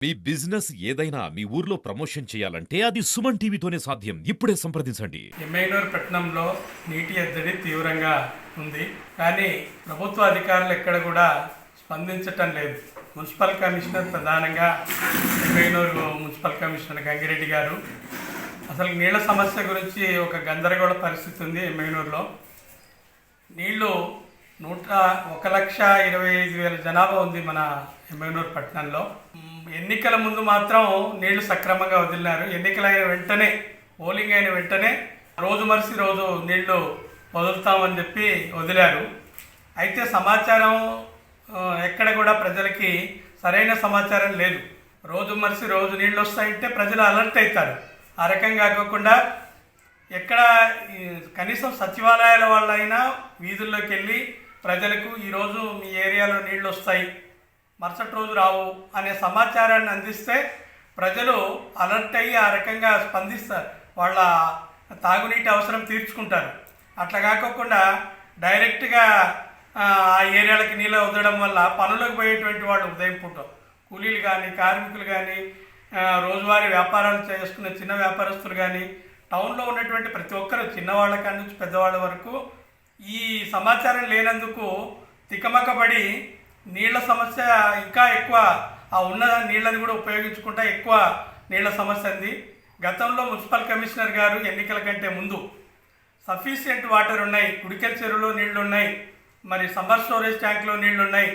మీ business ఏదైనా మీ ఊర్లో promotion చేయాలంటే అది సుమన్ టీవీతోనే సాధ్యం. ఇప్పుడే సంప్రదించండి. ఎమ్మెగనూరు పట్టణంలో నీటి ఎద్దడి తీవ్రంగా ఉంది. కానీ ప్రభుత్వ అధికారులు ఎక్కడ కూడా స్పందించటం లేదు. మున్సిపల్ కమిషనర్ ప్రధానంగా ఎమ్మెగనూరు మున్సిపల్ కమిషనర్ గంగిరెడ్డి గారు అసలు నీళ్ల సమస్య గురించి ఒక గందరగోళ పరిస్థితి ఉంది. ఎమ్మెగనూరులో నీళ్లు 1,25,000 జనాభా ఉంది మన ఎమ్మెగనూరు పట్టణంలో. ఎన్నికల ముందు మాత్రం నీళ్లు సక్రమంగా వదిలినారు. ఎన్నికలైన వెంటనే, పోలింగ్ అయిన వెంటనే రోజు మరిసి రోజు నీళ్లు వదులుతామని చెప్పి వదిలారు. అయితే సమాచారం ఎక్కడ కూడా ప్రజలకి సరైన సమాచారం లేదు. రోజు మరిసి రోజు నీళ్ళు వస్తాయంటే ప్రజలు అలర్ట్ అవుతారు. ఆ రకంగా కాకుండా ఎక్కడ కనీసం సచివాలయాల వాళ్ళైనా వీధుల్లోకి వెళ్ళి ప్రజలకు ఈరోజు మీ ఏరియాలో నీళ్ళు వస్తాయి, మరుసటి రోజు రావు అనే సమాచారాన్ని అందిస్తే ప్రజలు అలర్ట్ అయ్యి ఆ రకంగా స్పందిస్తారు, వాళ్ళ తాగునీటి అవసరం తీర్చుకుంటారు. అట్లా కాకుండా డైరెక్ట్గా ఆ ఏరియాలకి నీళ్ళు వదలడం వల్ల పనులకు పోయేటువంటి వాళ్ళు ఉదయం పూట కూలీలు కానీ, కార్మికులు కానీ, రోజువారీ వ్యాపారాలు చేసుకునే చిన్న వ్యాపారస్తులు కానీ, టౌన్లో ఉన్నటువంటి ప్రతి ఒక్కరు చిన్నవాళ్ళ కాడి నుంచి పెద్దవాళ్ళ వరకు ఈ సమాచారం లేనందుకు తికమకబడి నీళ్ల సమస్య ఇంకా ఎక్కువ, ఆ ఉన్న నీళ్ళని కూడా ఉపయోగించుకుంటా ఎక్కువ నీళ్ల సమస్య ఉంది. గతంలో మున్సిపల్ కమిషనర్ గారు ఎన్నికల కంటే ముందు సఫిషియెంట్ వాటర్ ఉన్నాయి, కుడికెల చెరువులో నీళ్లు ఉన్నాయి, మరి సమ్మర్ స్టోరేజ్ ట్యాంక్లో నీళ్లు ఉన్నాయి,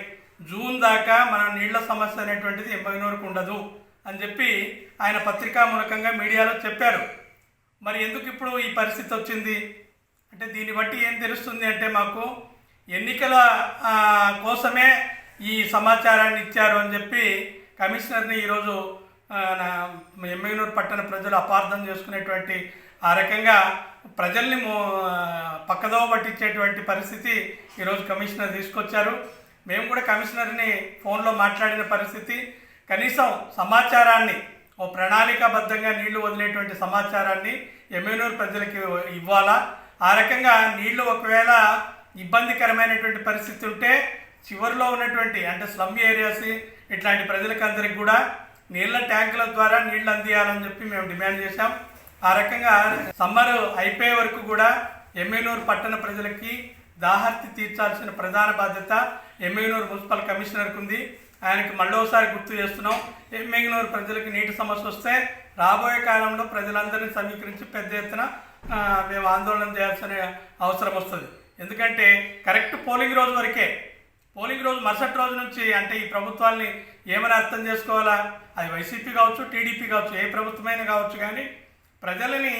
జూన్ దాకా మన నీళ్ల సమస్య అనేటువంటిది ఎమ్మెగనూరుకు ఉండదు అని చెప్పి ఆయన పత్రికామూలకంగా మీడియాలో చెప్పారు. మరి ఎందుకు ఇప్పుడు ఈ పరిస్థితి వచ్చింది అంటే దీన్ని బట్టి ఏం తెలుస్తుంది అంటే మాకు ఎన్నికల కోసమే ఈ సమాచారాన్ని ఇచ్చారు అని చెప్పి కమిషనర్ని ఈరోజు ఎమ్మెగనూరు పట్టణ ప్రజలు అపార్థం చేసుకునేటువంటి, ఆ రకంగా ప్రజల్ని పక్కదోవ పట్టించేటువంటి పరిస్థితి ఈరోజు కమిషనర్ తీసుకొచ్చారు. మేము కూడా కమిషనర్ని ఫోన్లో మాట్లాడిన పరిస్థితి, కనీసం సమాచారాన్ని ఓ ప్రణాళికాబద్ధంగా నీళ్లు వదిలేటువంటి సమాచారాన్ని ఎమ్మెగనూరు ప్రజలకి ఇవ్వాలా. ఆ రకంగా నీళ్లు ఒకవేళ ఇబ్బందికరమైనటువంటి పరిస్థితి ఉంటే చివరిలో ఉన్నటువంటి అంటే స్లమ్ ఏరియాస్ ఇట్లాంటి ప్రజలకు అందరికి కూడా నీళ్ల ట్యాంకుల ద్వారా నీళ్లు అందియాలని చెప్పి మేము డిమాండ్ చేశాం. ఆ రకంగా సమ్మర్ అయిపోయే వరకు కూడా ఎమ్మెగనూరు పట్టణ ప్రజలకి దాహార్తి తీర్చాల్సిన ప్రధాన బాధ్యత ఎమ్మెగనూరు మున్సిపల్ కమిషనర్కి ఉంది. ఆయనకి మళ్ళోసారి గుర్తు చేస్తున్నాం, ఎమ్మెగనూరు ప్రజలకు నీటి సమస్య వస్తే రాబోయే కాలంలో ప్రజలందరినీ సమీకరించి పెద్ద ఎత్తున మేము ఆందోళన చేయాల్సిన అవసరం వస్తుంది. ఎందుకంటే కరెక్ట్ పోలింగ్ రోజు వరకే, పోలింగ్ రోజు మరుసటి రోజు నుంచి అంటే ఈ ప్రభుత్వాన్ని ఏమైనా అర్థం చేసుకోవాలా, అది వైసీపీ కావచ్చు, టీడీపీ కావచ్చు, ఏ ప్రభుత్వమైనా కావచ్చు, కానీ ప్రజలని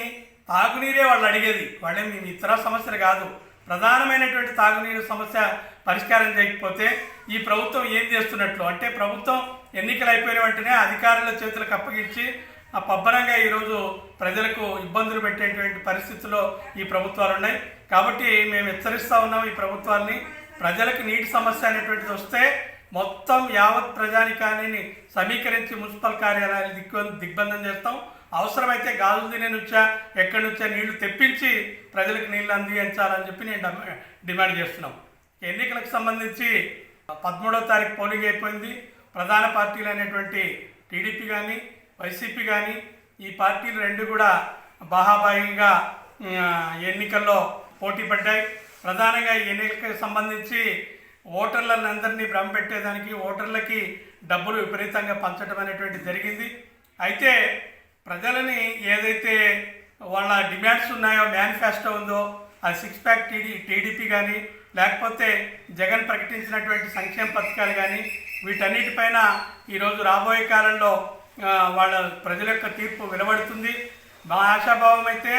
తాగునీరే వాళ్ళు అడిగేది, వాళ్ళే మీ ఇతర సమస్యలు కాదు. ప్రధానమైనటువంటి తాగునీరు సమస్య పరిష్కారం చేయకపోతే ఈ ప్రభుత్వం ఏం చేస్తున్నట్లు అంటే ప్రభుత్వం ఎన్నికలు అయిపోయిన వెంటనే అధికారుల చేతులకు అప్పగించి ఆ పబ్బరంగా ఈరోజు ప్రజలకు ఇబ్బందులు పెట్టేటువంటి పరిస్థితుల్లో ఈ ప్రభుత్వాలు ఉన్నాయి. కాబట్టి మేము హెచ్చరిస్తూ ఉన్నాం ఈ ప్రభుత్వాన్ని, ప్రజలకు నీటి సమస్య అనేటువంటిది వస్తే మొత్తం యావత్ ప్రజానికాన్ని సమీకరించి మున్సిపల్ కార్యాలయాన్ని దిగ్బంధం చేస్తాం. అవసరమైతే గాజులు తినే నుంచా ఎక్కడి నుంచా నీళ్లు తెప్పించి ప్రజలకు నీళ్లు అందించాలని చెప్పి నేను డిమాండ్ చేస్తున్నాం. ఎన్నికలకు సంబంధించి 13వ తారీఖు పోలింగ్ అయిపోయింది. ప్రధాన పార్టీలు అనేటువంటి టీడీపీ కానీ, వైసీపీ కానీ, ఈ పార్టీలు రెండు కూడా బాహాబాహ్యంగా ఎన్నికల్లో పోటీ పడ్డాయి. ప్రధానంగా ఈ ఎన్నికలకు సంబంధించి ఓటర్లను అందరినీ భ్రమపెట్టేదానికి ఓటర్లకి డబ్బులు విపరీతంగా పంచడం అనేటువంటి జరిగింది. అయితే ప్రజలని ఏదైతే వాళ్ళ డిమాండ్స్ ఉన్నాయో, మేనిఫెస్టో ఉందో, ఆ 6 ప్యాక్ టీడీపీ కానీ, లేకపోతే జగన్ ప్రకటించినటువంటి సంక్షేమ పథకాలు కానీ, వీటన్నిటిపైన ఈరోజు రాబోయే కాలంలో వాళ్ళ ప్రజల యొక్క తీర్పు వెలువడుతుంది. మా ఆశాభావం అయితే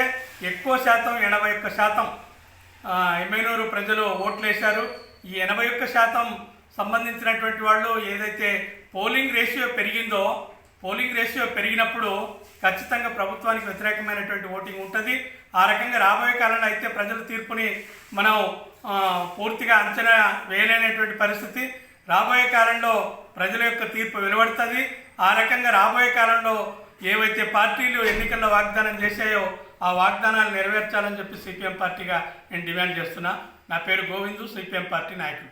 ఎక్కువ శాతం 81% ఎమ్మెగనూరు ప్రజలు ఓట్లు వేశారు. ఈ 81% సంబంధించినటువంటి వాళ్ళు ఏదైతే పోలింగ్ రేషియో పెరిగిందో, పోలింగ్ రేషియో పెరిగినప్పుడు ఖచ్చితంగా ప్రభుత్వానికి వ్యతిరేకమైనటువంటి ఓటింగ్ ఉంటుంది. ఆ రకంగా రాబోయే కాలంలో అయితే ప్రజల తీర్పుని మనం పూర్తిగా అంచనా వేయలేనటువంటి పరిస్థితి. రాబోయే కాలంలో ప్రజల యొక్క తీర్పు వెలువడుతుంది. ఆ రకంగా రాబోయే కాలంలో ఏవైతే పార్టీలు ఎన్నికల్లో వాగ్దానం చేశాయో ఆ వాగ్దానాలు నెరవేర్చాలని చెప్పి సిపిఎం పార్టీగా నేను డిమాండ్ చేస్తున్నా. నా పేరు గోవిందు, సిపిఎం పార్టీ నాయకుడు.